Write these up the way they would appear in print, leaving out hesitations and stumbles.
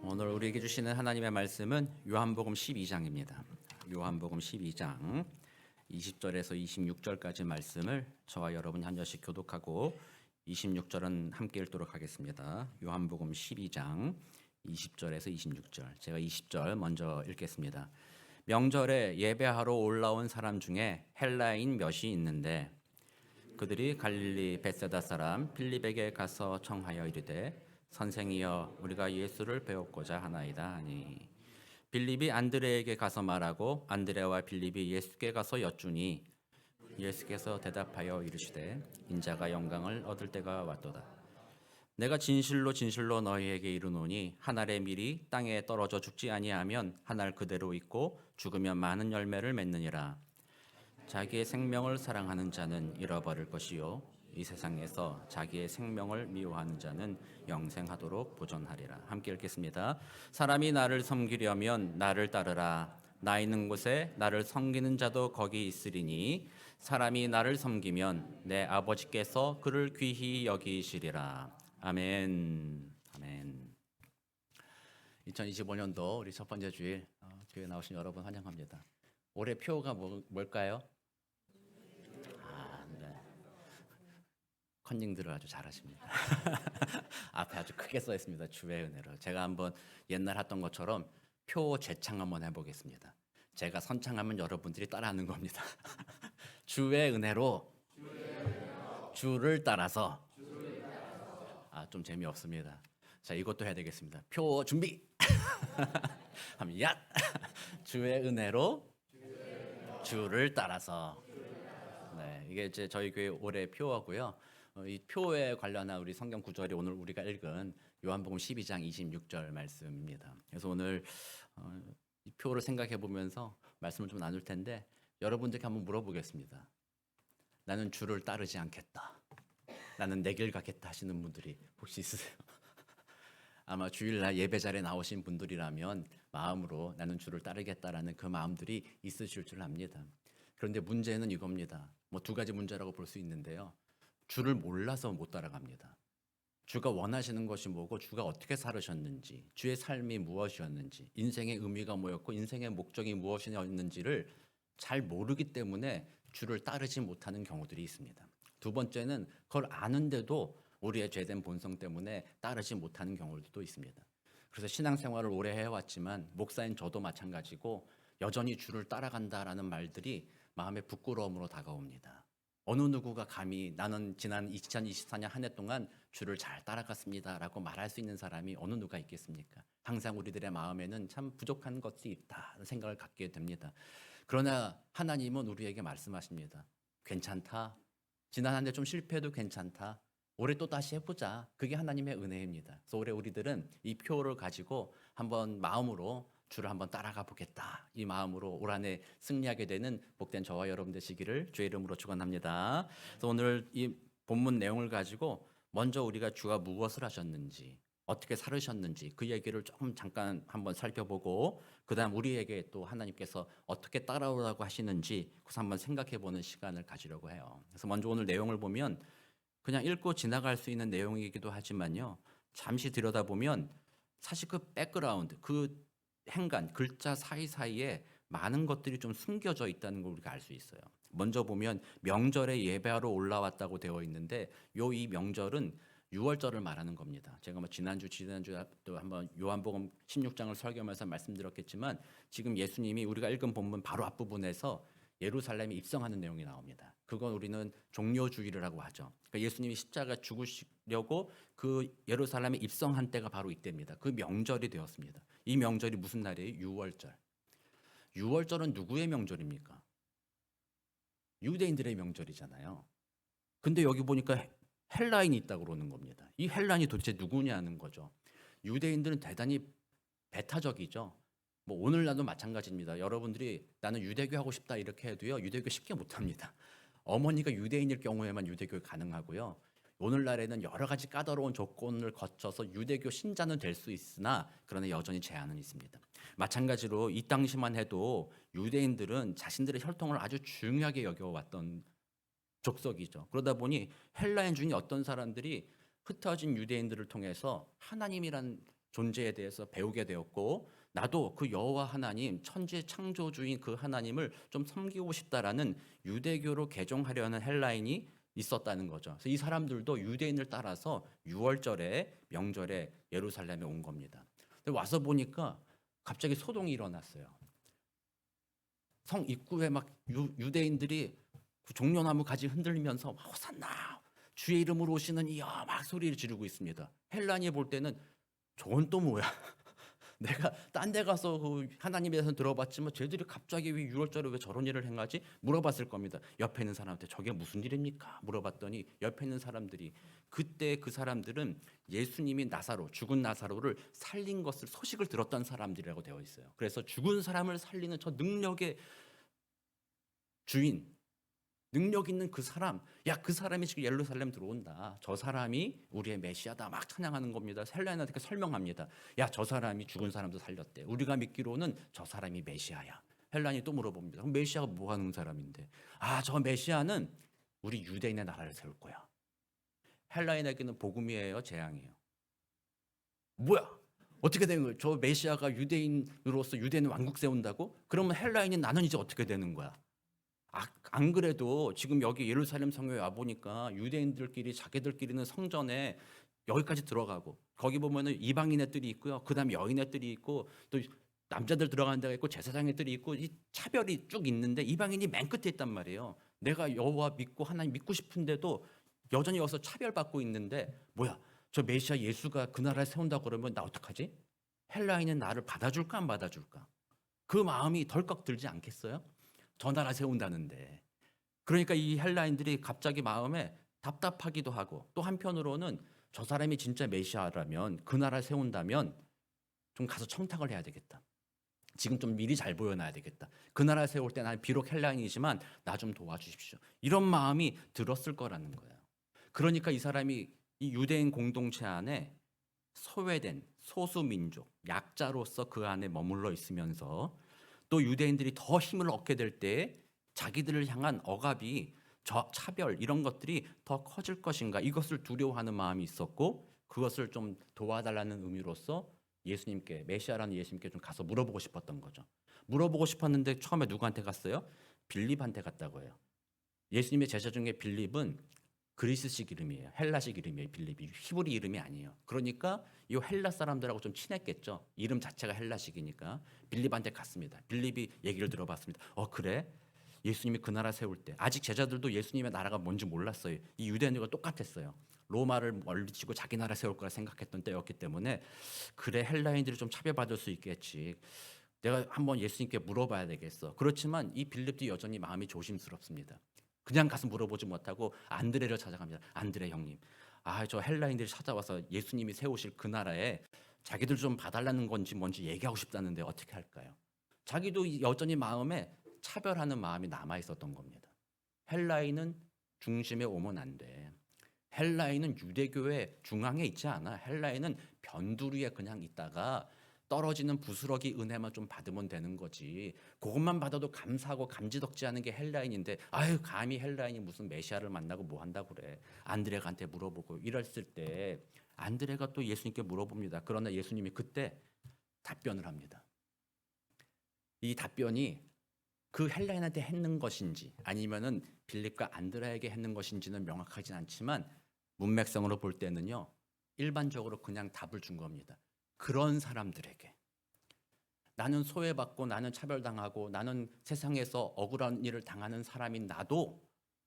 오늘 우리에게 주시는 하나님의 말씀은 요한복음 12장입니다. 요한복음 12장 20절에서 26절까지 말씀을 저와 여러분이 한 절씩 교독하고 26절은 함께 읽도록 하겠습니다. 요한복음 12장 20절에서 26절. 제가 20절 먼저 읽겠습니다. 명절에 예배하러 올라온 사람 중에 헬라인 몇이 있는데 그들이 갈릴리 벳세다 사람 빌립에게 가서 청하여 이르되 선생이여 우리가 예수를 배웠고자 하나이다 하니 빌립이 안드레에게 가서 말하고 안드레와 빌립이 예수께 가서 여쭈니 예수께서 대답하여 이르시되 인자가 영광을 얻을 때가 왔도다. 내가 진실로 진실로 너희에게 이르노니 한 알의 밀이 땅에 떨어져 죽지 아니하면 한 알 그대로 있고 죽으면 많은 열매를 맺느니라. 자기의 생명을 사랑하는 자는 잃어버릴 것이요 이 세상에서 자기의 생명을 미워하는 자는 영생하도록 보존하리라. 함께 읽겠습니다. 사람이 나를 섬기려면 나를 따르라. 나 있는 곳에 나를 섬기는 자도 거기 있으리니 사람이 나를 섬기면 내 아버지께서 그를 귀히 여기시리라. 아멘. 아멘. 2025년도 우리 첫 번째 주일 교회 나오신 여러분 환영합니다. 올해 표가 뭘까요? 컨닝들을 아주 잘하십니다. 앞에 아주 크게 써 있습니다. 주의 은혜로. 제가 한번 옛날 했던 것처럼 표 재창 한번 해보겠습니다. 제가 선창하면 여러분들이 따라하는 겁니다. 주의 은혜로 주를 따라서. 좀 재미없습니다. 자, 이것도 해야 되겠습니다. 표 준비. 하면 야. 주의 은혜로 주를 따라서. 네, 이게 이제 저희 교회 올해 표어고요. 이 표에 관련한 우리 성경 구절이 오늘 우리가 읽은 요한복음 12장 26절 말씀입니다. 그래서 오늘 이 표를 생각해 보면서 말씀을 좀 나눌 텐데 여러분들께 한번 물어보겠습니다. 나는 주를 따르지 않겠다. 나는 내 길 가겠다 하시는 분들이 혹시 있으세요? 아마 주일날 예배 자리에 나오신 분들이라면 마음으로 나는 주를 따르겠다라는 그 마음들이 있으실 줄 압니다. 그런데 문제는 이겁니다. 뭐 두 가지 문제라고 볼 수 있는데요. 주를 몰라서 못 따라갑니다. 주가 원하시는 것이 뭐고 주가 어떻게 살으셨는지, 주의 삶이 무엇이었는지, 인생의 의미가 뭐였고 인생의 목적이 무엇이었는지를 잘 모르기 때문에 주를 따르지 못하는 경우들이 있습니다. 두 번째는 그걸 아는데도 우리의 죄된 본성 때문에 따르지 못하는 경우들도 있습니다. 그래서 신앙생활을 오래 해왔지만 목사인 저도 마찬가지고 여전히 주를 따라간다라는 말들이 마음의 부끄러움으로 다가옵니다. 어느 누구가 감히 나는 지난 2024년 한 해 동안 주를 잘 따라갔습니다라고 말할 수 있는 사람이 어느 누가 있겠습니까? 항상 우리들의 마음에는 참 부족한 것이 있다는 생각을 갖게 됩니다. 그러나 하나님은 우리에게 말씀하십니다. 괜찮다. 지난 한 해 좀 실패해도 괜찮다. 올해 또 다시 해보자. 그게 하나님의 은혜입니다. 그래서 올해 우리들은 이 표를 가지고 한번 마음으로 주를 한번 따라가 보겠다. 이 마음으로 올 한 해 승리하게 되는 복된 저와 여러분 되시기를 주의 이름으로 축원합니다. 그래서 오늘 이 본문 내용을 가지고 먼저 우리가 주가 무엇을 하셨는지, 어떻게 살으셨는지 그 얘기를 조금 잠깐 한번 살펴보고 그다음 우리에게 또 하나님께서 어떻게 따라오라고 하시는지 그래서 한번 생각해보는 시간을 가지려고 해요. 그래서 먼저 오늘 내용을 보면 그냥 읽고 지나갈 수 있는 내용이기도 하지만요. 잠시 들여다보면 사실 그 백그라운드, 그 행간, 글자 사이사이에 많은 것들이 좀 숨겨져 있다는 걸 우리가 알 수 있어요. 먼저 보면 명절에 예배하러 올라왔다고 되어 있는데 이 명절은 유월절을 말하는 겁니다. 제가 뭐 지난주에 또 한번 요한복음 16장을 설교하면서 말씀드렸겠지만 지금 예수님이 우리가 읽은 본문 바로 앞부분에서 예루살렘에 입성하는 내용이 나옵니다. 그건 우리는 종료주일이라고 하죠. 그러니까 예수님이 십자가 죽으시려고 그 예루살렘에 입성한 때가 바로 이때입니다. 그 명절이 되었습니다. 이 명절이 무슨 날이에요? 유월절. 유월절은 누구의 명절입니까? 유대인들의 명절이잖아요. 근데 여기 보니까 헬라인이 있다고 그러는 겁니다. 이 헬라인이 도대체 누구냐는 거죠. 유대인들은 대단히 배타적이죠. 뭐 오늘날도 마찬가지입니다. 여러분들이 나는 유대교 하고 싶다 이렇게 해도요. 유대교 쉽게 못합니다. 어머니가 유대인일 경우에만 유대교 가능하고요. 오늘날에는 여러 가지 까다로운 조건을 거쳐서 유대교 신자는 될 수 있으나 그러나 여전히 제한은 있습니다. 마찬가지로 이 당시만 해도 유대인들은 자신들의 혈통을 아주 중요하게 여겨왔던 족속이죠. 그러다 보니 헬라인 중에 어떤 사람들이 흩어진 유대인들을 통해서 하나님이란 존재에 대해서 배우게 되었고, 나도 그 여호와 하나님, 천지 창조주인 그 하나님을 좀 섬기고 싶다라는 유대교로 개종하려는 헬라인이 있었다는 거죠. 그래서 이 사람들도 유대인을 따라서 6월절에 명절에 예루살렘에 온 겁니다. 근데 와서 보니까 갑자기 소동이 일어났어요. 성 입구에 막 유대인들이 그 종려나무 가지 흔들면서 호산나 주의 이름으로 오시는 이여 막 소리를 지르고 있습니다. 헬라인이 볼 때는 저건 또 뭐야? 내가 딴 데 가서 그 하나님에 대해서 들어봤지만 쟤들이 갑자기 왜 6월절에 왜 저런 일을 행하지? 물어봤을 겁니다. 옆에 있는 사람한테 저게 무슨 일입니까? 물어봤더니 옆에 있는 사람들이, 그때 그 사람들은 예수님이 나사로, 죽은 나사로를 살린 것을 소식을 들었던 사람들이라고 되어 있어요. 그래서 죽은 사람을 살리는 저 능력의 주인, 능력 있는 그 사람, 야, 그 사람이 지금 예루살렘 들어온다. 저 사람이 우리의 메시아다. 막 찬양하는 겁니다. 헬라인한테 설명합니다. 야, 저 사람이 죽은 사람도 살렸대. 우리가 믿기로는 저 사람이 메시아야. 헬라인이 또 물어봅니다. 그럼 메시아가 뭐 하는 사람인데? 아, 저 메시아는 우리 유대인의 나라를 세울 거야. 헬라인에게는 복음이에요, 재앙이에요? 뭐야? 어떻게 되는 거예요? 저 메시아가 유대인으로서 유대인 왕국 세운다고? 그러면 헬라인이 나는 이제 어떻게 되는 거야? 안 그래도 지금 여기 예루살렘 성에 와 보니까 유대인들끼리 자기들끼리는 성전에 여기까지 들어가고, 거기 보면은 이방인의 뜰이 있고요. 그다음에 여인의 뜰이 있고, 또 남자들 들어가는 데가 있고 제사장의 뜰이 있고, 이 차별이 쭉 있는데 이방인이 맨 끝에 있단 말이에요. 내가 여호와 믿고 하나님 믿고 싶은데도 여전히 여기서 차별받고 있는데, 뭐야? 저 메시아 예수가 그 나라를 세운다고 그러면 나 어떡하지? 헬라인은 나를 받아줄까 안 받아줄까? 그 마음이 덜컥 들지 않겠어요? 저 나라 세운다는데. 그러니까 이 헬라인들이 갑자기 마음에 답답하기도 하고, 또 한편으로는 저 사람이 진짜 메시아라면, 그 나라 세운다면 좀 가서 청탁을 해야 되겠다. 지금 좀 미리 잘 보여놔야 되겠다. 그 나라 세울 때 난 비록 헬라인이지만 나 좀 도와주십시오. 이런 마음이 들었을 거라는 거예요. 그러니까 이 사람이 이 유대인 공동체 안에 소외된 소수민족, 약자로서 그 안에 머물러 있으면서, 또 유대인들이 더 힘을 얻게 될 때 자기들을 향한 억압이, 차별 이런 것들이 더 커질 것인가, 이것을 두려워하는 마음이 있었고, 그것을 좀 도와달라는 의미로서 예수님께, 메시아라는 예수님께 좀 가서 물어보고 싶었던 거죠. 물어보고 싶었는데 처음에 누구한테 갔어요? 빌립한테 갔다고 해요. 예수님의 제자 중에 빌립은 그리스식 이름이에요. 헬라식 이름이에요. 빌립이 히브리 이름이 아니에요. 그러니까 이 헬라 사람들하고 좀 친했겠죠. 이름 자체가 헬라식이니까. 빌립한테 갔습니다. 빌립이 얘기를 들어봤습니다. 그래? 예수님이 그 나라 세울 때 아직 제자들도 예수님의 나라가 뭔지 몰랐어요. 이 유대인들과 똑같았어요. 로마를 멀리치고 자기 나라 세울 거라 생각했던 때였기 때문에, 그래, 헬라인들이 좀 차별받을 수 있겠지. 내가 한번 예수님께 물어봐야 되겠어. 그렇지만 이 빌립도 여전히 마음이 조심스럽습니다. 그냥 가서 물어보지 못하고 안드레를 찾아갑니다. 안드레 형님, 저 헬라인들이 찾아와서 예수님이 세우실 그 나라에 자기들 좀 봐달라는 건지 뭔지 얘기하고 싶다는데 어떻게 할까요? 자기도 여전히 마음에 차별하는 마음이 남아 있었던 겁니다. 헬라인은 중심에 오면 안 돼. 헬라인은 유대교의 중앙에 있지 않아. 헬라인은 변두리에 그냥 있다가 떨어지는 부스러기 은혜만 좀 받으면 되는 거지. 그것만 받아도 감사하고 감지덕지 하는 게 헬라인인데, 아유, 감히 헬라인이 무슨 메시아를 만나고 뭐 한다고 그래. 안드레가한테 물어보고 이랬을 때 안드레가 또 예수님께 물어봅니다. 그러나 예수님이 그때 답변을 합니다. 이 답변이 그 헬라인한테 했는 것인지 아니면은 빌립과 안드레에게 했는 것인지는 명확하진 않지만, 문맥성으로 볼 때는요, 일반적으로 그냥 답을 준 겁니다. 그런 사람들에게, 나는 소외받고 나는 차별당하고 나는 세상에서 억울한 일을 당하는 사람인 나도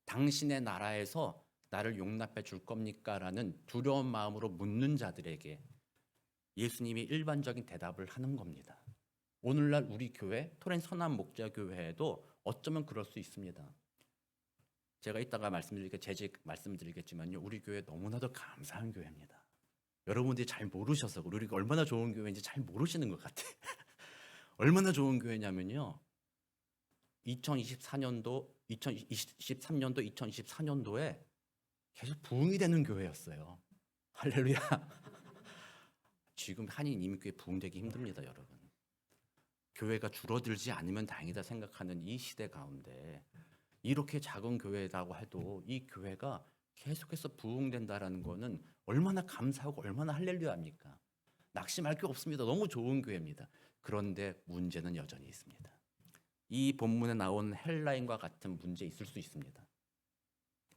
당신의 나라에서 나를 용납해 줄 겁니까? 라는 두려운 마음으로 묻는 자들에게 예수님이 일반적인 대답을 하는 겁니다. 오늘날 우리 교회, 토렌 선한 목자교회에도 어쩌면 그럴 수 있습니다. 제가 이따가 말씀드리겠지만요, 우리 교회 너무나도 감사한 교회입니다. 여러분들이 잘 모르셔서, 우리가 얼마나 좋은 교회인지 잘 모르시는 것 같아요. 얼마나 좋은 교회냐면요, 2023년도, 2024년도에 계속 부흥이 되는 교회였어요. 할렐루야. 지금 한인 이민교회 부흥되기 힘듭니다, 여러분. 교회가 줄어들지 않으면 다행이다 생각하는 이 시대 가운데, 이렇게 작은 교회라고 해도 이 교회가 계속해서 부흥된다라는 거는 얼마나 감사하고 얼마나 할렐루야입니까? 낙심할 게 없습니다. 너무 좋은 교회입니다. 그런데 문제는 여전히 있습니다. 이 본문에 나온 헬라인과 같은 문제 있을 수 있습니다.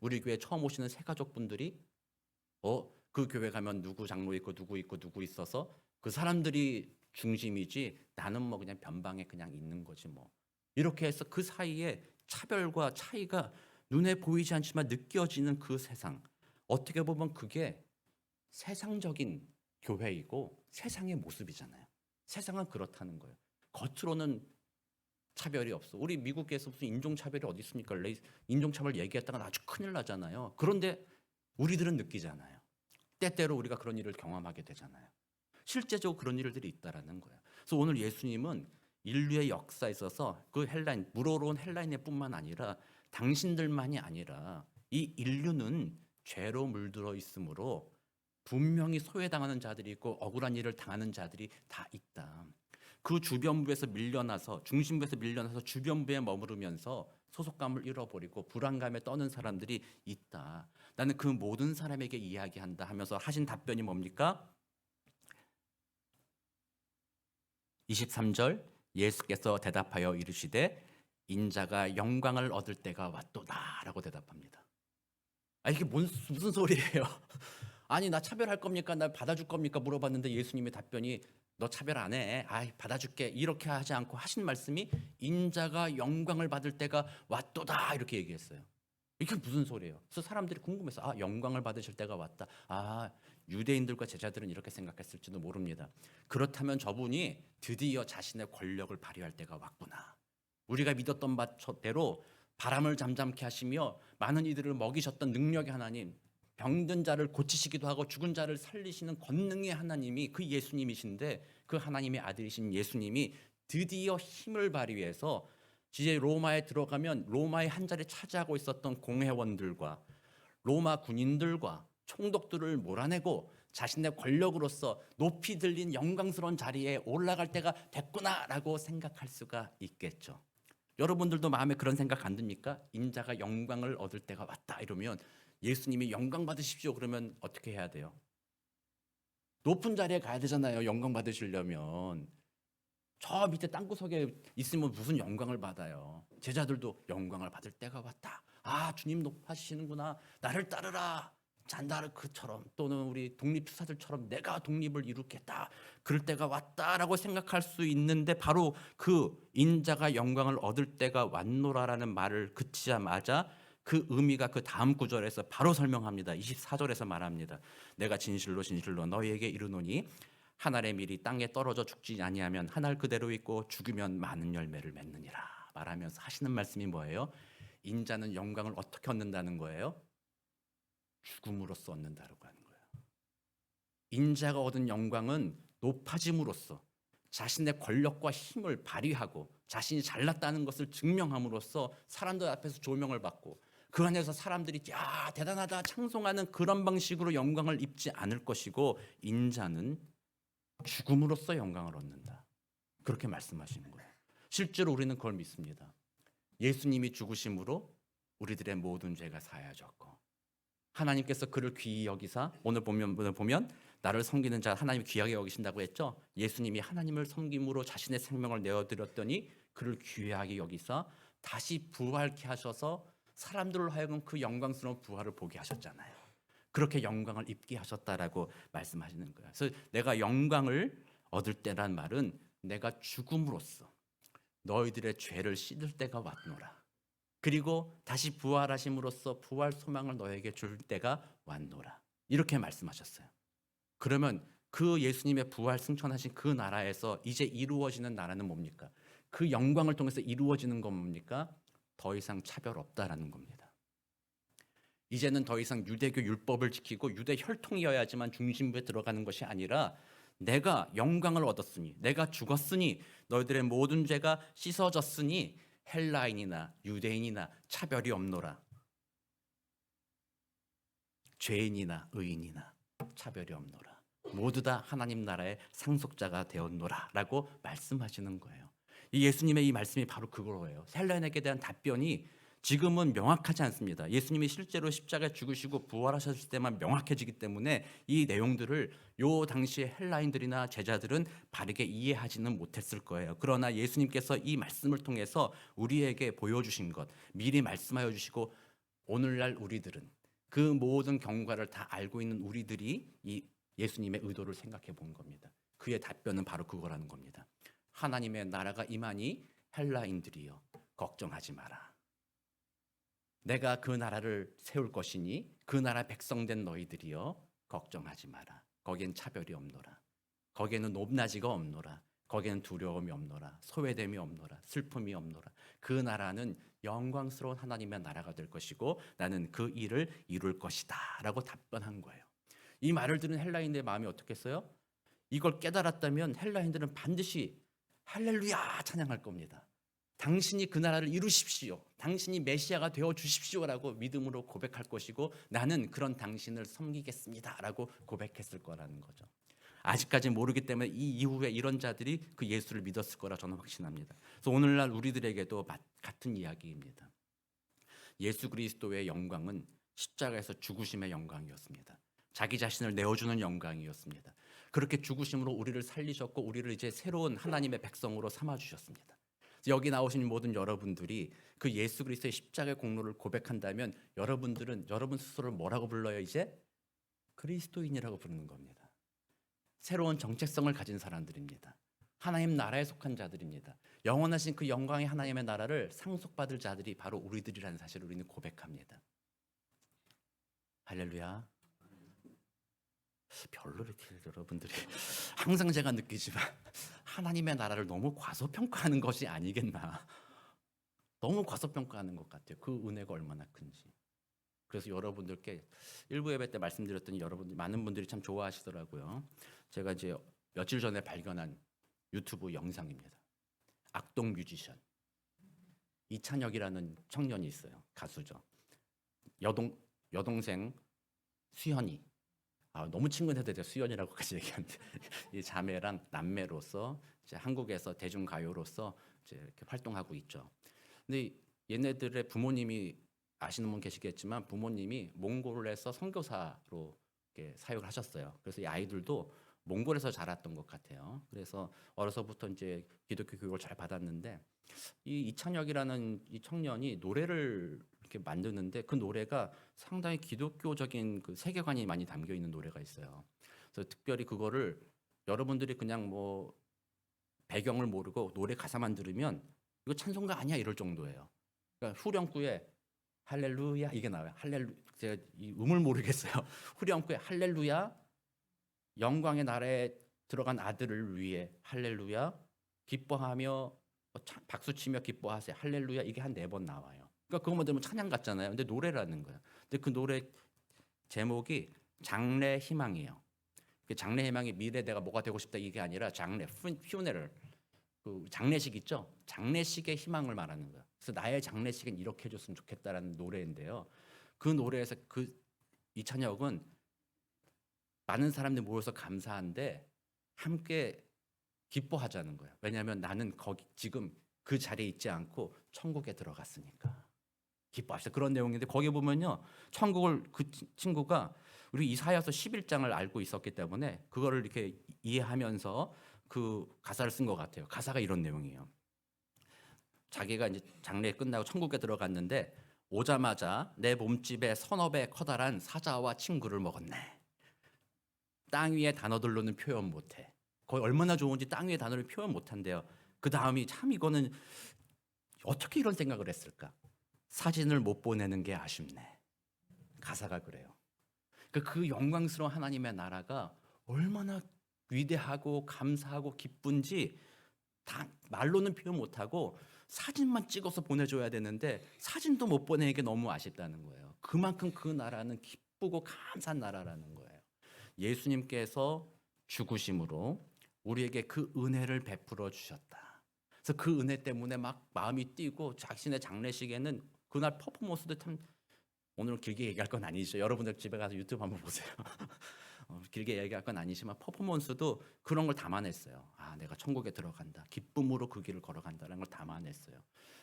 우리 교회 처음 오시는 새가족분들이 그 교회 가면 누구 장로 있고 누구 있고 누구 있어서 그 사람들이 중심이지 나는 뭐 그냥 변방에 그냥 있는 거지 뭐. 이렇게 해서 그 사이에 차별과 차이가 눈에 보이지 않지만 느껴지는 그 세상. 어떻게 보면 그게 세상적인 교회이고 세상의 모습이잖아요. 세상은 그렇다는 거예요. 겉으로는 차별이 없어. 우리 미국에서 무슨 인종차별이 어디 있습니까? 인종차별 얘기했다가 아주 큰일 나잖아요. 그런데 우리들은 느끼잖아요. 때때로 우리가 그런 일을 경험하게 되잖아요. 실제적으로 그런 일들이 있다라는 거예요. 그래서 오늘 예수님은 인류의 역사에 있어서 그 헬라인, 물어로운 헬라인뿐만 아니라 당신들만이 아니라 이 인류는 죄로 물들어 있으므로 분명히 소외당하는 자들이 있고 억울한 일을 당하는 자들이 다 있다. 그 주변부에서 밀려나서 중심부에서 밀려나서 주변부에 머무르면서 소속감을 잃어버리고 불안감에 떠는 사람들이 있다. 나는 그 모든 사람에게 이야기한다 하면서 하신 답변이 뭡니까? 23절 예수께서 대답하여 이르시되 인자가 영광을 얻을 때가 왔도다라고 대답합니다. 이게 무슨 소리예요? 아니 나 차별할 겁니까? 나 받아줄 겁니까? 물어봤는데 예수님의 답변이 너 차별 안 해. 받아줄게. 이렇게 하지 않고 하신 말씀이 인자가 영광을 받을 때가 왔도다 이렇게 얘기했어요. 이게 무슨 소리예요? 그래서 사람들이 궁금해서 영광을 받으실 때가 왔다. 유대인들과 제자들은 이렇게 생각했을지도 모릅니다. 그렇다면 저분이 드디어 자신의 권력을 발휘할 때가 왔구나. 우리가 믿었던 바대로 바람을 잠잠케 하시며 많은 이들을 먹이셨던 능력의 하나님, 병든 자를 고치시기도 하고 죽은 자를 살리시는 권능의 하나님이 그 예수님이신데 그 하나님의 아들이신 예수님이 드디어 힘을 발휘해서 이제 로마에 들어가면 로마의 한 자리 차지하고 있었던 공회원들과 로마 군인들과 총독들을 몰아내고 자신의 권력으로서 높이 들린 영광스러운 자리에 올라갈 때가 됐구나라고 생각할 수가 있겠죠. 여러분들도 마음에 그런 생각 안 듭니까? 인자가 영광을 얻을 때가 왔다 이러면 예수님이 영광 받으십시오 그러면 어떻게 해야 돼요? 높은 자리에 가야 되잖아요. 영광 받으시려면. 저 밑에 땅구석에 있으면 무슨 영광을 받아요. 제자들도 영광을 받을 때가 왔다. 주님 높아지시는구나. 나를 따르라. 잔다르크처럼 또는 우리 독립투사들처럼 내가 독립을 이루겠다. 그럴 때가 왔다라고 생각할 수 있는데 바로 그 인자가 영광을 얻을 때가 왔노라라는 말을 그치자마자 그 의미가 그 다음 구절에서 바로 설명합니다. 24절에서 말합니다. 내가 진실로 진실로 너희에게 이르노니 한 알의 밀이 땅에 떨어져 죽지 아니하면 한 알 그대로 있고 죽으면 많은 열매를 맺느니라 말하면서 하시는 말씀이 뭐예요? 인자는 영광을 어떻게 얻는다는 거예요? 죽음으로써 얻는다라고 하는 거예요. 인자가 얻은 영광은 높아짐으로써 자신의 권력과 힘을 발휘하고 자신이 잘났다는 것을 증명함으로써 사람들 앞에서 조명을 받고 그 안에서 사람들이 야 대단하다 찬송하는 그런 방식으로 영광을 입지 않을 것이고 인자는 죽음으로써 영광을 얻는다. 그렇게 말씀하시는 거예요. 실제로 우리는 그걸 믿습니다. 예수님이 죽으심으로 우리들의 모든 죄가 사하여졌고 하나님께서 그를 귀히 여기사 오늘 보면 나를 섬기는 자 하나님이 귀하게 여기신다고 했죠. 예수님이 하나님을 섬김으로 자신의 생명을 내어드렸더니 그를 귀하게 여기사 다시 부활케 하셔서 사람들로 하여금 그 영광스러운 부활을 보게 하셨잖아요. 그렇게 영광을 입게 하셨다라고 말씀하시는 거예요. 그래서 내가 영광을 얻을 때란 말은 내가 죽음으로써 너희들의 죄를 씻을 때가 왔노라. 그리고 다시 부활하심으로써 부활 소망을 너에게 줄 때가 왔노라. 이렇게 말씀하셨어요. 그러면 그 예수님의 부활 승천하신 그 나라에서 이제 이루어지는 나라는 뭡니까? 그 영광을 통해서 이루어지는 건 뭡니까? 더 이상 차별 없다라는 겁니다. 이제는 더 이상 유대교 율법을 지키고 유대 혈통이어야지만 중심부에 들어가는 것이 아니라 내가 영광을 얻었으니 내가 죽었으니 너희들의 모든 죄가 씻어졌으니 헬라인이나 유대인이나 차별이 없노라. 죄인이나 의인이나 차별이 없노라. 모두 다 하나님 나라의 상속자가 되었노라 라고 말씀하시는 거예요. 이 예수님의 이 말씀이 바로 그거예요. 헬라인에게 대한 답변이 지금은 명확하지 않습니다. 예수님이 실제로 십자가에 죽으시고 부활하셨을 때만 명확해지기 때문에 이 내용들을 요 당시의 헬라인들이나 제자들은 바르게 이해하지는 못했을 거예요. 그러나 예수님께서 이 말씀을 통해서 우리에게 보여주신 것, 미리 말씀하여 주시고 오늘날 우리들은 그 모든 경과를 다 알고 있는 우리들이 이 예수님의 의도를 생각해 본 겁니다. 그의 답변은 바로 그거라는 겁니다. 하나님의 나라가 임하니 헬라인들이여 걱정하지 마라. 내가 그 나라를 세울 것이니 그 나라 백성된 너희들이여 걱정하지 마라. 거기엔 차별이 없노라. 거기에는 높낮이가 없노라. 거기에는 두려움이 없노라. 소외됨이 없노라. 슬픔이 없노라. 그 나라는 영광스러운 하나님의 나라가 될 것이고 나는 그 일을 이룰 것이다 라고 답변한 거예요. 이 말을 들은 헬라인들의 마음이 어떻겠어요? 이걸 깨달았다면 헬라인들은 반드시 할렐루야 찬양할 겁니다. 당신이 그 나라를 이루십시오. 당신이 메시아가 되어 주십시오라고 믿음으로 고백할 것이고 나는 그런 당신을 섬기겠습니다라고 고백했을 거라는 거죠. 아직까지 모르기 때문에 이 이후에 이런 자들이 그 예수를 믿었을 거라 저는 확신합니다. 그래서 오늘날 우리들에게도 같은 이야기입니다. 예수 그리스도의 영광은 십자가에서 죽으심의 영광이었습니다. 자기 자신을 내어주는 영광이었습니다. 그렇게 죽으심으로 우리를 살리셨고 우리를 이제 새로운 하나님의 백성으로 삼아주셨습니다. 여기 나오신 모든 여러분들이 그 예수 그리스도의 십자가의 공로를 고백한다면 여러분들은 여러분 스스로를 뭐라고 불러요? 이제 그리스도인이라고 부르는 겁니다. 새로운 정체성을 가진 사람들입니다. 하나님 나라에 속한 자들입니다. 영원하신 그 영광의 하나님의 나라를 상속받을 자들이 바로 우리들이라는 사실을 우리는 고백합니다. 할렐루야. 별로 이렇게 여러분들이 항상 제가 느끼지만 하나님의 나라를 너무 과소평가하는 것이 아니겠나. 너무 과소평가하는 것 같아요. 그 은혜가 얼마나 큰지. 그래서 여러분들께 일부 예배 때 말씀드렸더니 여러분들 많은 분들이 참 좋아하시더라고요. 제가 이제 며칠 전에 발견한 유튜브 영상입니다. 악동 뮤지션 이찬혁이라는 청년이 있어요. 가수죠. 여동생 수현이. 너무 친근해도 돼요. 수연이라고까지 얘기하는데 이 자매랑 남매로서 이제 한국에서 대중가요로서 이제 이렇게 활동하고 있죠. 근데 얘네들의 부모님이 아시는 분 계시겠지만 부모님이 몽골에서 선교사로 이렇게 사역을 하셨어요. 그래서 이 아이들도 몽골에서 자랐던 것 같아요. 그래서 어려서부터 이제 기독교 교육을 잘 받았는데 이 이찬혁이라는 이 청년이 노래를 이렇게 만드는데 그 노래가 상당히 기독교적인 그 세계관이 많이 담겨 있는 노래가 있어요. 그래서 특별히 그거를 여러분들이 그냥 뭐 배경을 모르고 노래 가사만 들으면 이거 찬송가 아니야 이럴 정도예요. 그러니까 후렴구에 할렐루야 이게 나와요. 제가 이 음을 모르겠어요. 후렴구에 할렐루야 영광의 나라에 들어간 아들을 위해 할렐루야 기뻐하며 박수치며 기뻐하세요. 할렐루야 이게 한 4번 나와요. 그러니까 그것만 들으면 찬양 같잖아요. 근데 노래라는 거예요. 근데 그 노래 제목이 장래 희망이에요. 장래 희망이 미래 내가 뭐가 되고 싶다 이게 아니라 장래 퓨네럴 그 장례식 있죠. 장례식의 희망을 말하는 거예요. 그래서 나의 장례식은 이렇게 해줬으면 좋겠다라는 노래인데요. 그 노래에서 그 이찬혁은 많은 사람들이 모여서 감사한데 함께 기뻐하자는 거예요. 왜냐하면 나는 거기 지금 그 자리에 있지 않고 천국에 들어갔으니까 기뻐합시다. 그런 내용인데 거기 보면요. 천국을 그 친구가 우리 이사야서 11장을 알고 있었기 때문에 그거를 이렇게 이해하면서 그 가사를 쓴 것 같아요. 가사가 이런 내용이에요. 자기가 이제 장례 끝나고 천국에 들어갔는데 오자마자 내 몸집에 서너 배 커다란 사자와 친구를 먹었네. 땅 위의 단어들로는 표현 못해. 거의 얼마나 좋은지 땅 위의 단어를 표현 못한대요. 그 다음이 참 이거는 어떻게 이런 생각을 했을까? 사진을 못 보내는 게 아쉽네. 가사가 그래요. 그 영광스러운 하나님의 나라가 얼마나 위대하고 감사하고 기쁜지 다 말로는 표현 못하고 사진만 찍어서 보내줘야 되는데 사진도 못 보내는 게 너무 아쉽다는 거예요. 그만큼 그 나라는 기쁘고 감사한 나라라는 거예요. 예수님께서 죽으심으로 우리에게 그 은혜를 베풀어 주셨다. 그래서 그 은혜 때문에 막 마음이 뛰고 자신의 장례식에는 그날 퍼포먼스도 참 오늘 길게 얘기할 건 아니죠. 여러분들 집에 가서 유튜브 한번 보세요. 길게 얘기할 건 아니지만 퍼포먼스도 그런 걸 담아냈어요. 아, 내가 천국에 들어간다. 기쁨으로 그 길을 걸어간다는 걸 담아냈어요.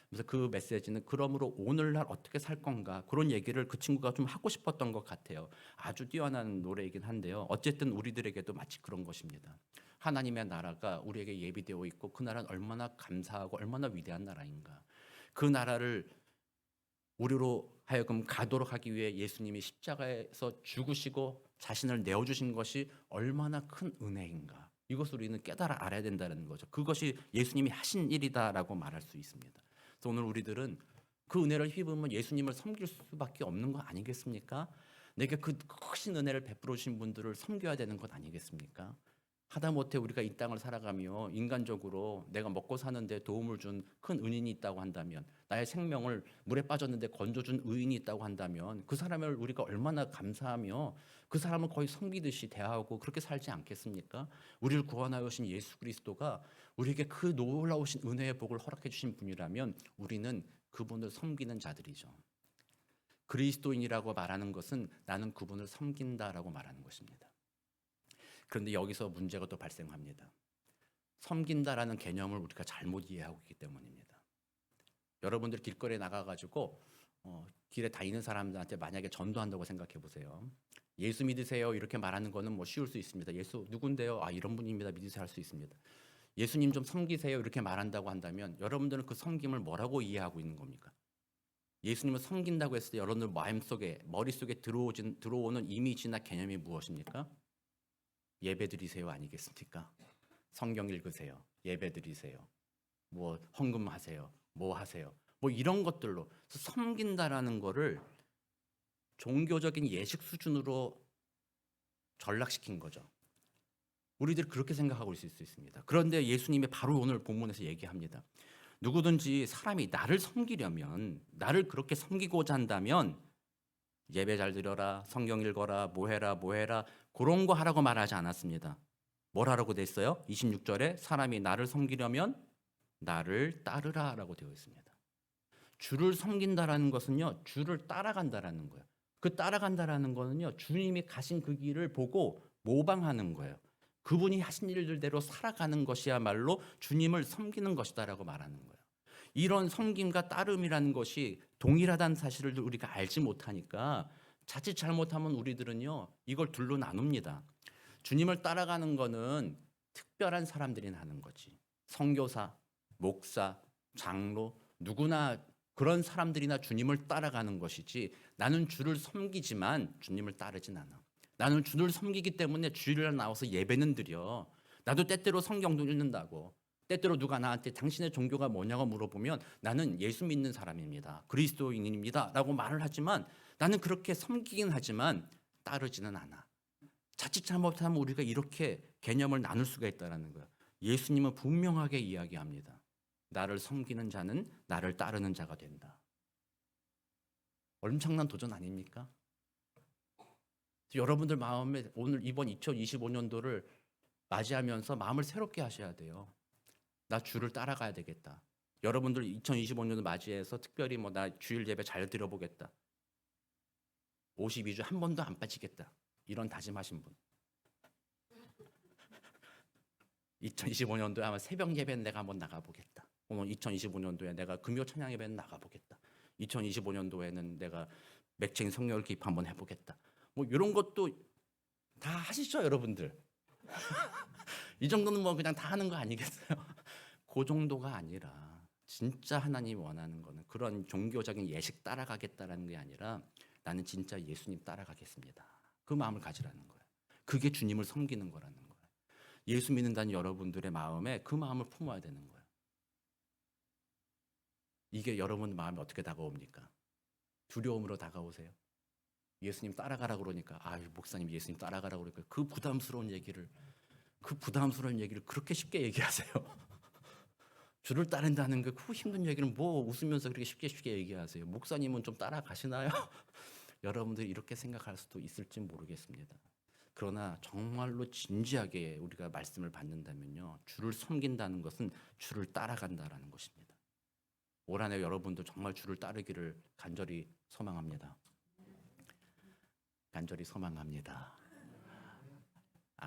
그래서 그 메시지는 그러므로 오늘날 어떻게 살 건가 그런 얘기를 그 친구가 좀 하고 싶었던 것 같아요. 아주 뛰어난 노래이긴 한데요. 어쨌든 우리들에게도 마치 그런 것입니다. 하나님의 나라가 우리에게 예비되어 있고 그 나라는 얼마나 감사하고 얼마나 위대한 나라인가. 그 나라를 우리로 하여금 가도록 하기 위해 예수님이 십자가에서 죽으시고 자신을 내어주신 것이 얼마나 큰 은혜인가. 이것을 우리는 깨달아 알아야 된다는 거죠. 그것이 예수님이 하신 일이다라고 말할 수 있습니다. 그래서 오늘 우리들은 그 은혜를 힘입으면 예수님을 섬길 수밖에 없는 거 아니겠습니까? 내게 그 크신 은혜를 베풀어 주신 분들을 섬겨야 되는 것 아니겠습니까? 하다못해 우리가 이 땅을 살아가며 인간적으로 내가 먹고 사는데 도움을 준 큰 은인이 있다고 한다면, 나의 생명을 물에 빠졌는데 건져준 의인이 있다고 한다면 그 사람을 우리가 얼마나 감사하며 그 사람을 거의 섬기듯이 대하고 그렇게 살지 않겠습니까? 우리를 구원하여 오신 예수 그리스도가 우리에게 그 놀라우신 은혜의 복을 허락해 주신 분이라면 우리는 그분을 섬기는 자들이죠. 그리스도인이라고 말하는 것은 나는 그분을 섬긴다라고 말하는 것입니다. 그런데 여기서 문제가 또 발생합니다. 섬긴다라는 개념을 우리가 잘못 이해하고 있기 때문입니다. 여러분들 길거리에 나가가지고 길에 다니는 사람들한테 만약에 전도한다고 생각해 보세요. 예수 믿으세요 이렇게 말하는 거는 뭐 쉬울 수 있습니다. 예수 누군데요? 아, 이런 분입니다. 믿으세요 할 수 있습니다. 예수님 좀 섬기세요 이렇게 말한다고 한다면 여러분들은 그 섬김을 뭐라고 이해하고 있는 겁니까? 예수님을 섬긴다고 했을 때 여러분들 마음속에 머릿속에 들어오는 이미지나 개념이 무엇입니까? 예배드리세요 아니겠습니까? 성경 읽으세요. 예배드리세요. 뭐 헌금하세요. 뭐 하세요. 뭐 이런 것들로 섬긴다라는 거를 종교적인 예식 수준으로 전락시킨 거죠. 우리들이 그렇게 생각하고 있을 수 있습니다. 그런데 예수님이 바로 오늘 본문에서 얘기합니다. 누구든지 사람이 나를 섬기려면, 나를 그렇게 섬기고자 한다면 예배 잘 드려라, 성경 읽어라, 뭐 해라 그런 거 하라고 말하지 않았습니다. 뭘 하라고 돼 있어요? 26절에 사람이 나를 섬기려면 나를 따르라라고 되어 있습니다. 주를 섬긴다라는 것은요, 주를 따라간다라는 거예요. 그 따라간다라는 거는요, 주님이 가신 그 길을 보고 모방하는 거예요. 그분이 하신 일들대로 살아가는 것이야말로 주님을 섬기는 것이다라고 말하는 거예요. 이런 섬김과 따름이라는 것이 동일하다는 사실을 우리가 알지 못하니까 자칫 잘못하면 우리들은요, 이걸 둘로 나눕니다. 주님을 따라가는 거는 특별한 사람들이 하는 거지. 선교사, 목사, 장로, 누구나 그런 사람들이나 주님을 따라가는 것이지, 나는 주를 섬기지만 주님을 따르진 않아. 나는 주를 섬기기 때문에 주일날 나와서 예배는 드려. 나도 때때로 성경도 읽는다고. 때때로 누가 나한테 당신의 종교가 뭐냐고 물어보면 나는 예수 믿는 사람입니다. 그리스도인입니다. 라고 말을 하지만 나는 그렇게 섬기긴 하지만 따르지는 않아. 자칫 잘못하면 우리가 이렇게 개념을 나눌 수가 있다는 거예요. 예수님은 분명하게 이야기합니다. 나를 섬기는 자는 나를 따르는 자가 된다. 엄청난 도전 아닙니까? 여러분들 마음에 오늘 이번 2025년도를 맞이하면서 마음을 새롭게 하셔야 돼요. 나 주를 따라가야 되겠다. 여러분들 2025년을 맞이해서 특별히 뭐 나 주일 예배 잘 드려보겠다. 52주 한 번도 안 빠지겠다. 이런 다짐하신 분. 2025년도에 아마 새벽 예배는 내가 한번 나가보겠다. 오늘 2025년도에 내가 금요 찬양 예배는 나가보겠다. 2025년도에는 내가 맥쟁이 성령을 기입 한번 해보겠다. 뭐 이런 것도 다 하시죠, 여러분들. 이 정도는 뭐 그냥 다 하는 거 아니겠어요? 그 정도가 아니라 진짜 하나님이 원하는 거는 그런 종교적인 예식 따라가겠다라는 게 아니라 나는 진짜 예수님 따라가겠습니다. 그 마음을 가지라는 거예요. 그게 주님을 섬기는 거라는 거예요. 예수 믿는다는 여러분들의 마음에 그 마음을 품어야 되는 거예요. 이게 여러분 마음에 어떻게 다가옵니까? 두려움으로 다가오세요? 예수님 따라가라고 그러니까 목사님 예수님 따라가라고 그러니까 그 부담스러운 얘기를 그렇게 쉽게 얘기하세요. 주를 따른다는 그 힘든 얘기를 뭐 웃으면서 그렇게 쉽게 얘기하세요. 목사님은 좀 따라가시나요? 여러분들이 이렇게 생각할 수도 있을지 모르겠습니다. 그러나 정말로 진지하게 우리가 말씀을 받는다면요, 주를 섬긴다는 것은 주를 따라간다라는 것입니다. 올 한 해 여러분도 정말 주를 따르기를 간절히 소망합니다. 간절히 소망합니다.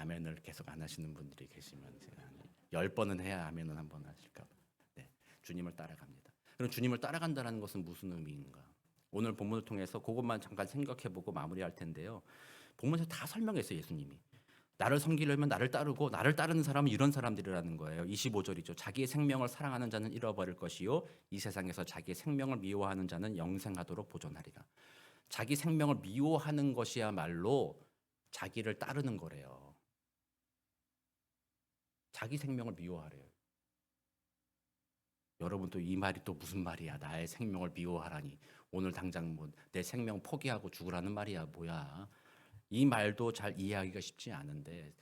아멘을 계속 안 하시는 분들이 계시면 제가 10번은 해야 아멘은 한 번 하실까 봐. 네, 주님을 따라갑니다. 그럼 주님을 따라간다는 것은 무슨 의미인가? 오늘 본문을 통해서 그것만 잠깐 생각해보고 마무리할 텐데요. 본문에서 다 설명했어요. 예수님이. 나를 섬기려면 나를 따르고 나를 따르는 사람은 이런 사람들이라는 거예요. 25절이죠. 자기의 생명을 사랑하는 자는 잃어버릴 것이요 이 세상에서 자기의 생명을 미워하는 자는 영생하도록 보존하리라. 자기 생명을 미워하는 것이야말로 자기를 따르는 거래요. 자기 생명을 미워하래요. 여러분 또 이 말이 또 무슨 말이야? 나의 생명을 미워하라니. 오늘 당장 뭐 내 생명 포기하고 죽으라는 말이야. 뭐야? 이 말도 잘 이해하기가 쉽지 않은데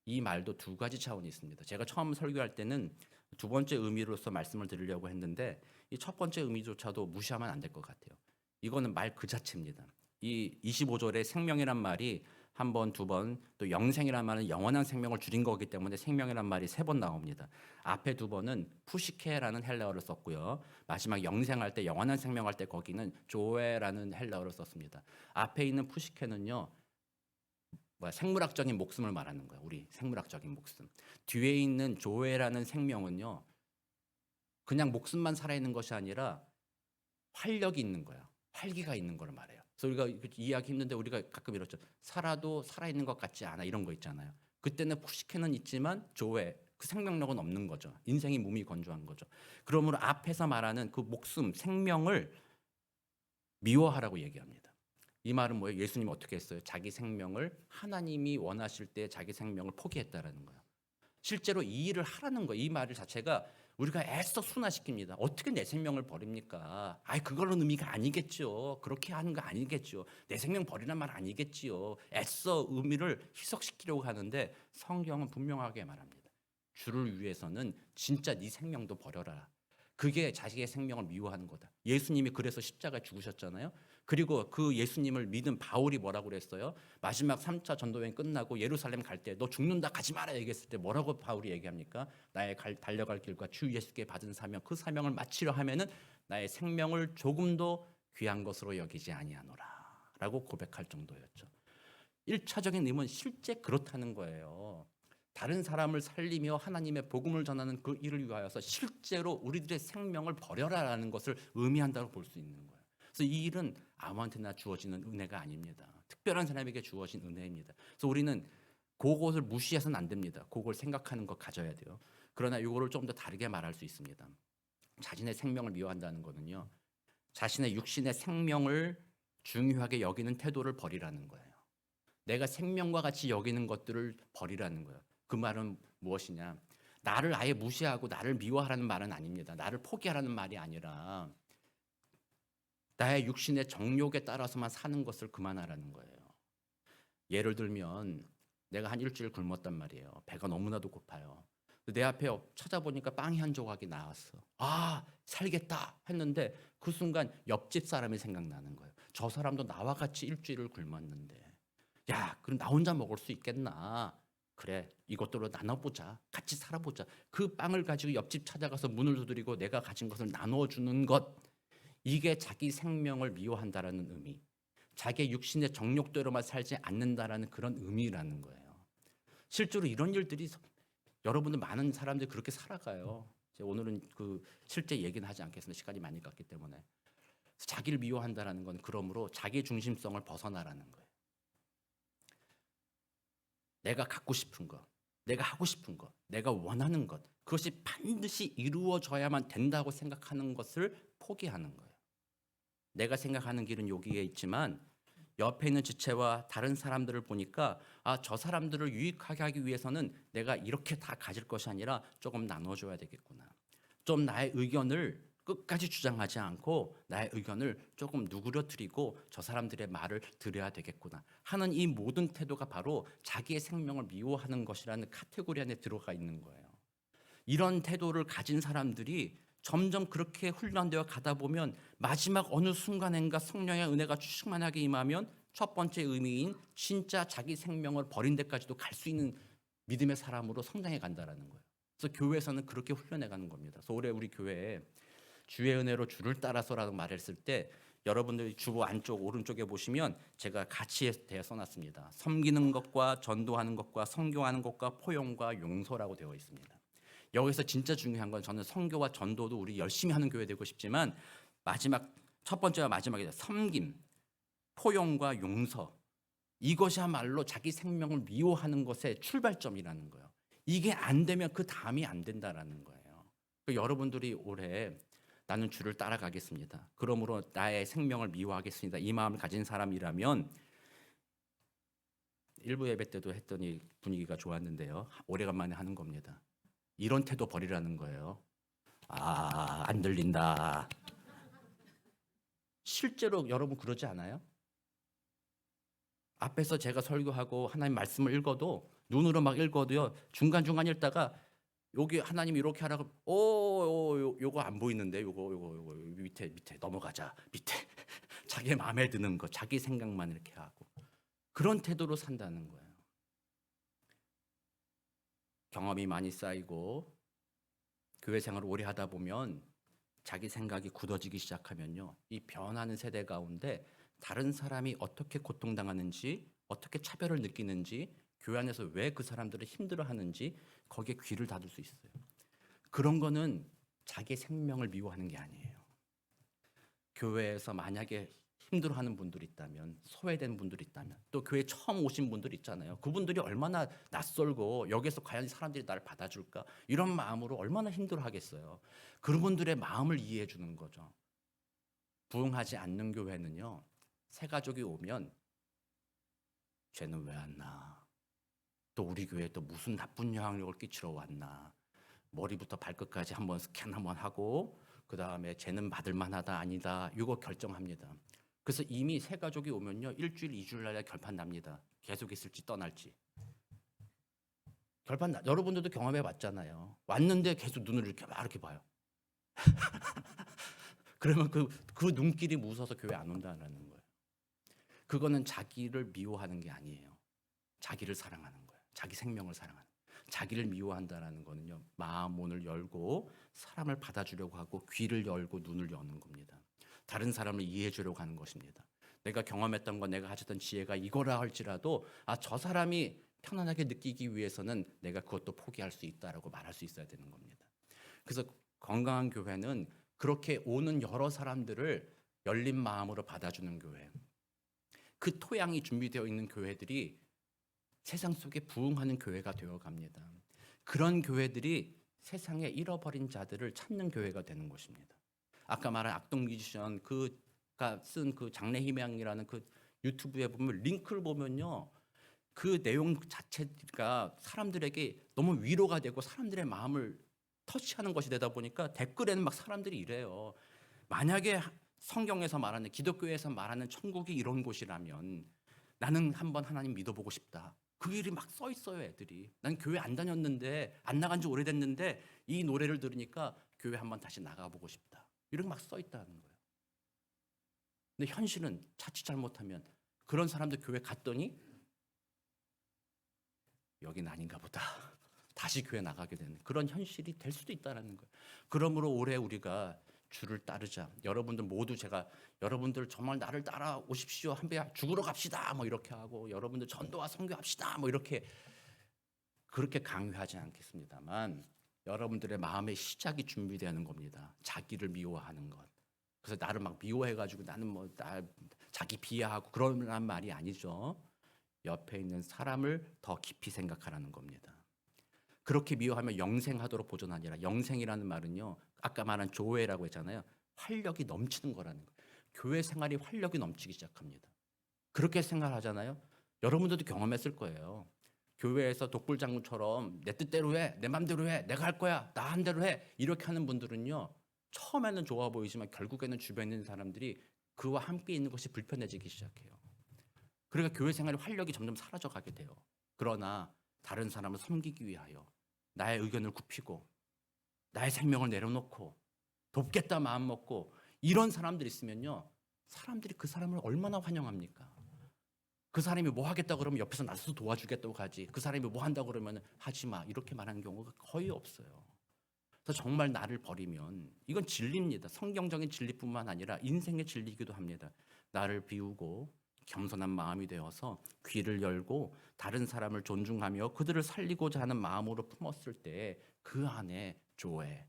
이 말도 두 가지 차원이 있습니다. 제가 처음 설교할 때는 두 번째 의미로서 말씀을 드리려고 했는데 이 첫 번째 의미조차도 무시하면 안 될 것 같아요. 이거는 말 그 자체입니다. 이 25절에 생명이란 말이 한 번, 두 번, 또 영생이란 말은 영원한 생명을 줄인 거기 때문에 생명이란 말이 세 번 나옵니다. 앞에 두 번은 푸시케라는 헬라어를 썼고요. 마지막 영생할 때 영원한 생명할 때 거기는 조에라는 헬라어를 썼습니다. 앞에 있는 푸시케는요. 생물학적인 목숨을 말하는 거예요. 우리 생물학적인 목숨. 뒤에 있는 조에라는 생명은요. 그냥 목숨만 살아있는 것이 아니라 활력이 있는 거야. 활기가 있는 걸 말해요. 그래서 우리가 이해하기 힘든데 우리가 가끔 이렇죠. 살아도 살아있는 것 같지 않아 이런 거 있잖아요. 그때는 푸시케는 있지만 조에 그 생명력은 없는 거죠. 인생이 몸이 건조한 거죠. 그러므로 앞에서 말하는 그 목숨, 생명을 미워하라고 얘기합니다. 이 말은 뭐예요? 예수님 어떻게 했어요? 자기 생명을 하나님이 원하실 때 자기 생명을 포기했다라는 거예요. 실제로 이 일을 하라는 거예요. 이 말 자체가 우리가 애써 순화시킵니다. 어떻게 내 생명을 버립니까? 그걸로는 의미가 아니겠죠. 그렇게 하는 거 아니겠죠. 내 생명 버리란 말 아니겠지요. 애써 의미를 희석시키려고 하는데 성경은 분명하게 말합니다. 주를 위해서는 진짜 네 생명도 버려라. 그게 자기의 생명을 미워하는 거다. 예수님이 그래서 십자가에 죽으셨잖아요. 그리고 그 예수님을 믿은 바울이 뭐라고 그랬어요? 마지막 3차 전도여행 끝나고 예루살렘 갈 때 너 죽는다 가지 마라 얘기했을 때 뭐라고 바울이 얘기합니까? 나의 달려갈 길과 주 예수께 받은 사명 그 사명을 마치려 하면은 나의 생명을 조금도 귀한 것으로 여기지 아니하노라 라고 고백할 정도였죠. 1차적인 의미는 실제 그렇다는 거예요. 다른 사람을 살리며 하나님의 복음을 전하는 그 일을 위하여서 실제로 우리들의 생명을 버려라라는 것을 의미한다고 볼 수 있는 거예요. 그래서 이 일은 아무한테나 주어지는 은혜가 아닙니다. 특별한 사람에게 주어진 은혜입니다. 그래서 우리는 그것을 무시해서는 안 됩니다. 그걸 생각하는 것 가져야 돼요. 그러나 이거를 좀 더 다르게 말할 수 있습니다. 자신의 생명을 미워한다는 것은요. 자신의 육신의 생명을 중요하게 여기는 태도를 버리라는 거예요. 내가 생명과 같이 여기는 것들을 버리라는 거예요. 그 말은 무엇이냐? 나를 아예 무시하고 나를 미워하라는 말은 아닙니다. 나를 포기하라는 말이 아니라 나의 육신의 정욕에 따라서만 사는 것을 그만하라는 거예요. 예를 들면 내가 한 일주일 굶었단 말이에요. 배가 너무나도 고파요. 내 앞에 찾아보니까 빵이 한 조각이 나왔어. 살겠다 했는데 그 순간 옆집 사람이 생각나는 거예요. 저 사람도 나와 같이 일주일을 굶었는데 야, 그럼 나 혼자 먹을 수 있겠나? 그래, 이것들로 나눠보자. 같이 살아보자. 그 빵을 가지고 옆집 찾아가서 문을 두드리고 내가 가진 것을 나눠주는 것. 이게 자기 생명을 미워한다라는 의미. 자기의 육신의 정욕대로만 살지 않는다라는 그런 의미라는 거예요. 실제로 이런 일들이 여러분들 많은 사람들이 그렇게 살아가요. 오늘은 그 실제 얘기는 하지 않겠습니다. 시간이 많이 갔기 때문에. 자기를 미워한다라는 건 그러므로 자기 중심성을 벗어나라는 거예요. 내가 갖고 싶은 것, 내가 하고 싶은 것, 내가 원하는 것, 그것이 반드시 이루어져야만 된다고 생각하는 것을 포기하는 거예요. 내가 생각하는 길은 여기에 있지만 옆에 있는 지체와 다른 사람들을 보니까 저 사람들을 유익하게 하기 위해서는 내가 이렇게 다 가질 것이 아니라 조금 나눠줘야 되겠구나. 좀 나의 의견을 끝까지 주장하지 않고 나의 의견을 조금 누그러뜨리고 저 사람들의 말을 들어야 되겠구나 하는 이 모든 태도가 바로 자기의 생명을 미워하는 것이라는 카테고리 안에 들어가 있는 거예요. 이런 태도를 가진 사람들이 점점 그렇게 훈련되어 가다 보면 마지막 어느 순간인가 성령의 은혜가 충만하게 임하면 첫 번째 의미인 진짜 자기 생명을 버린 데까지도 갈 수 있는 믿음의 사람으로 성장해 간다라는 거예요. 그래서 교회에서는 그렇게 훈련해 가는 겁니다. 그래서 올해 우리 교회에 주의 은혜로 주를 따라서라고 말했을 때 여러분들이 주보 안쪽 오른쪽에 보시면 제가 가치에 대해 써놨습니다. 섬기는 것과 전도하는 것과 선교하는 것과 포용과 용서라고 되어 있습니다. 여기서 진짜 중요한 건 저는 선교와 전도도 우리 열심히 하는 교회 되고 싶지만 마지막 첫 번째와 마지막에 섬김, 포용과 용서 이것이야말로 자기 생명을 미워하는 것의 출발점이라는 거예요. 이게 안 되면 그 다음이 안 된다라는 거예요. 여러분들이 올해 나는 주를 따라가겠습니다. 그러므로 나의 생명을 미워하겠습니다. 이 마음을 가진 사람이라면 일부 예배 때도 했더니 분위기가 좋았는데요. 오래간만에 하는 겁니다. 이런 태도 버리라는 거예요. 안 들린다. 실제로 여러분 그러지 않아요? 앞에서 제가 설교하고 하나님 말씀을 읽어도 눈으로 막 읽어도요. 중간중간 읽다가 여기 하나님이 이렇게 하라고 요거 안 보이는데 요거 밑에 넘어가자. 밑에 자기 마음에 드는 거 자기 생각만 이렇게 하고 그런 태도로 산다는 거예요. 경험이 많이 쌓이고 교회 생활을 오래 하다 보면 자기 생각이 굳어지기 시작하면요. 이 변하는 세대 가운데 다른 사람이 어떻게 고통당하는지 어떻게 차별을 느끼는지 교회 안에서 왜 그 사람들을 힘들어하는지 거기에 귀를 닫을 수 있어요. 그런 거는 자기 생명을 미워하는 게 아니에요. 교회에서 만약에 힘들어하는 분들이 있다면 소외된 분들이 있다면 또 교회 처음 오신 분들 있잖아요. 그분들이 얼마나 낯설고 여기서 과연 사람들이 나를 받아줄까 이런 마음으로 얼마나 힘들어하겠어요. 그런 분들의 마음을 이해해 주는 거죠. 부흥하지 않는 교회는요. 새 가족이 오면 쟤는 왜 왔나? 또 우리 교회에 또 무슨 나쁜 영향력을 끼치러 왔나? 머리부터 발끝까지 한번 스캔 한번 하고 그 다음에 쟤는 받을 만하다 아니다 이거 결정합니다. 그래서 이미 새 가족이 오면요 1주일 2주일 날에 결판 납니다. 계속 있을지 떠날지. 여러분들도 경험해 봤잖아요. 왔는데 계속 눈을 이렇게 막 이렇게 봐요. 그러면 그 눈길이 무서워서 교회 안 온다는 거예요. 그거는 자기를 미워하는 게 아니에요. 자기를 사랑하는 거예요. 자기 생명을 사랑하는 거예요. 자기를 미워한다는 거는요. 마음 문을 열고 사람을 받아주려고 하고 귀를 열고 눈을 여는 겁니다. 다른 사람을 이해해 주려고 하는 것입니다. 내가 경험했던 거 내가 가졌던 지혜가 이거라 할지라도 저 사람이 편안하게 느끼기 위해서는 내가 그것도 포기할 수 있다라고 말할 수 있어야 되는 겁니다. 그래서 건강한 교회는 그렇게 오는 여러 사람들을 열린 마음으로 받아주는 교회. 그 토양이 준비되어 있는 교회들이 세상 속에 부흥하는 교회가 되어갑니다. 그런 교회들이 세상에 잃어버린 자들을 찾는 교회가 되는 것입니다. 아까 말한 악동 뮤지션 그가 쓴 그 장래희망이라는 그 유튜브에 보면 링크를 보면요. 그 내용 자체가 사람들에게 너무 위로가 되고 사람들의 마음을 터치하는 것이 되다 보니까 댓글에는 막 사람들이 이래요. 만약에 성경에서 말하는 기독교에서 말하는 천국이 이런 곳이라면 나는 한번 하나님 믿어보고 싶다. 그 일이 막 써 있어요, 애들이. 난 교회 안 다녔는데 안 나간 지 오래됐는데 이 노래를 들으니까 교회 한번 다시 나가보고 싶다. 이런 막 써 있다는 거예요. 근데 현실은 자칫 잘못하면 그런 사람들 교회 갔더니 여긴 아닌가 보다. 다시 교회 나가게 되는 그런 현실이 될 수도 있다는 거예요. 그러므로 올해 우리가 주를 따르자. 여러분들 모두 제가 여러분들 정말 나를 따라오십시오. 한배 죽으러 갑시다. 뭐 이렇게 하고 여러분들 전도와 선교합시다. 뭐 이렇게 그렇게 강요하지 않겠습니다만 여러분들의 마음의 시작이 준비되는 겁니다. 자기를 미워하는 것. 그래서 나를 막 미워해가지고 나는 뭐 자기 비하하고 그러란 말이 아니죠. 옆에 있는 사람을 더 깊이 생각하라는 겁니다. 그렇게 미워하면 영생하도록 보존하니라. 영생이라는 말은요. 아까 말한 조회라고 했잖아요. 활력이 넘치는 거라는 거예요. 교회 생활이 활력이 넘치기 시작합니다. 그렇게 생각하잖아요. 여러분들도 경험했을 거예요. 교회에서 독불장군처럼 내 뜻대로 해, 내 맘대로 해, 내가 할 거야, 나 한 대로 해 이렇게 하는 분들은요. 처음에는 좋아 보이지만 결국에는 주변에 있는 사람들이 그와 함께 있는 것이 불편해지기 시작해요. 그러니까 교회 생활의 활력이 점점 사라져가게 돼요. 그러나 다른 사람을 섬기기 위하여 나의 의견을 굽히고 나의 생명을 내려놓고 돕겠다 마음 먹고 이런 사람들이 있으면요. 사람들이 그 사람을 얼마나 환영합니까? 그 사람이 뭐 하겠다 그러면 옆에서 나서서 도와주겠다고 하지. 그 사람이 뭐 한다고 그러면 하지 마. 이렇게 말하는 경우가 거의 없어요. 그래서 정말 나를 버리면 이건 진리입니다. 성경적인 진리뿐만 아니라 인생의 진리이기도 합니다. 나를 비우고 겸손한 마음이 되어서 귀를 열고 다른 사람을 존중하며 그들을 살리고자 하는 마음으로 품었을 때 그 안에 조회,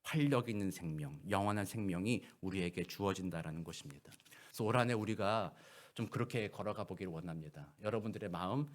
활력 있는 생명, 영원한 생명이 우리에게 주어진다라는 것입니다. 그래서 올 한해 우리가 좀 그렇게 걸어가 보기를 원합니다. 여러분들의 마음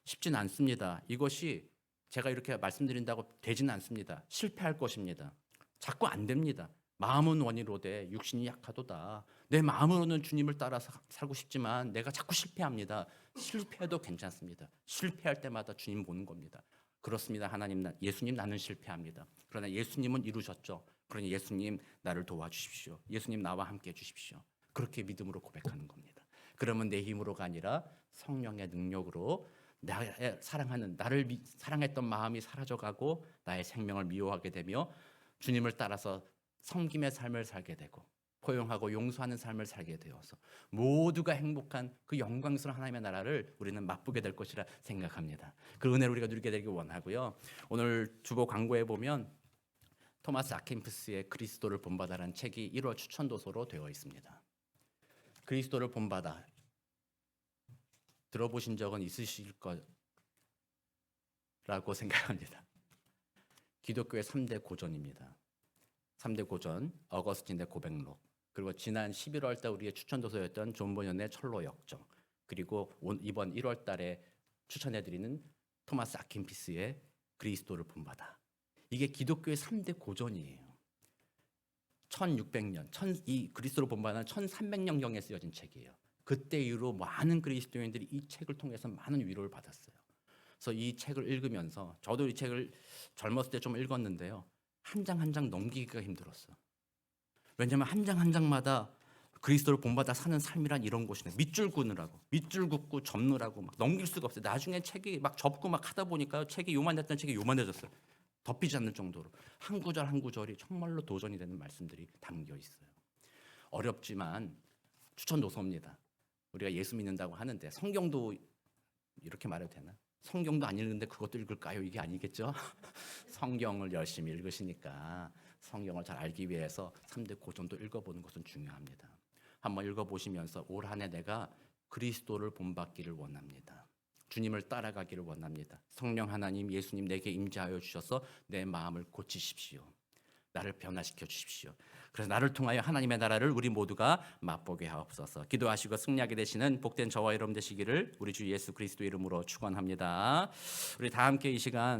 쉽진 않습니다. 이것이 제가 이렇게 말씀드린다고 되지는 않습니다. 실패할 것입니다. 자꾸 안 됩니다. 마음은 원이로되 육신이 약하도다. 내 마음으로는 주님을 따라서 살고 싶지만 내가 자꾸 실패합니다. 실패해도 괜찮습니다. 실패할 때마다 주님 보는 겁니다. 그렇습니다. 하나님, 예수님 나는 실패합니다. 그러나 예수님은 이루셨죠. 그러니 예수님 나를 도와주십시오. 예수님 나와 함께 해주십시오. 그렇게 믿음으로 고백하는 겁니다. 그러면 내 힘으로가 아니라 성령의 능력으로 나의 사랑하는 나를 사랑했던 마음이 사라져가고 나의 생명을 미워하게 되며 주님을 따라서 섬김의 삶을 살게 되고 포용하고 용서하는 삶을 살게 되어서 모두가 행복한 그 영광스러운 하나님의 나라를 우리는 맛보게 될 것이라 생각합니다. 그 은혜를 우리가 누리게 되길 원하고요. 오늘 주보 광고에 보면 토마스 아킨푸스의 그리스도를 본받아라는 책이 1월 추천 도서로 되어 있습니다. 그리스도를 본받아 들어보신 적은 있으실 거라고 생각합니다. 기독교의 3대 고전입니다. 3대 고전, 어거스틴의 고백록, 그리고 지난 11월 달 우리의 추천 도서였던 존 버년의 철로 역정, 그리고 이번 1월 달에 추천해드리는 토마스 아킨피스의 그리스도를 본받아. 이게 기독교의 3대 고전이에요. 1600년, 이 그리스도를 본받아는 1300년경에 쓰여진 책이에요. 그때 이후로 많은 그리스도인들이 이 책을 통해서 많은 위로를 받았어요. 그래서 이 책을 읽으면서 저도 이 책을 젊었을 때 좀 읽었는데요. 한 장 한 장 넘기기가 힘들었어. 왜냐하면 한 장 한 장마다 그리스도를 본받아 사는 삶이란 이런 것이네. 밑줄 긋느라고, 밑줄 긋고 접느라고 막 넘길 수가 없어요. 나중에 책이 막 접고 막 하다 보니까 책이 요만했던 책이 요만해졌어요. 덮이지 않는 정도로 한 구절 한 구절이 정말로 도전이 되는 말씀들이 담겨 있어요. 어렵지만 추천 도서입니다. 우리가 예수 믿는다고 하는데 성경도 이렇게 말해도 되나? 성경도 안 읽는데 그것도 읽을까요? 이게 아니겠죠? 성경을 열심히 읽으시니까 성경을 잘 알기 위해서 3대 고전도 읽어보는 것은 중요합니다. 한번 읽어보시면서 올 한 해 내가 그리스도를 본받기를 원합니다. 주님을 따라가기를 원합니다. 성령 하나님, 예수님 내게 임재하여 주셔서 내 마음을 고치십시오. 나를 변화시켜 주십시오. 그래서 나를 통하여 하나님의 나라를 우리 모두가 맛보게 하옵소서. 기도하시고 승리하게 되시는 복된 저와 여러분 되시기를 우리 주 예수 그리스도 이름으로 축원합니다. 우리 다 함께 이 시간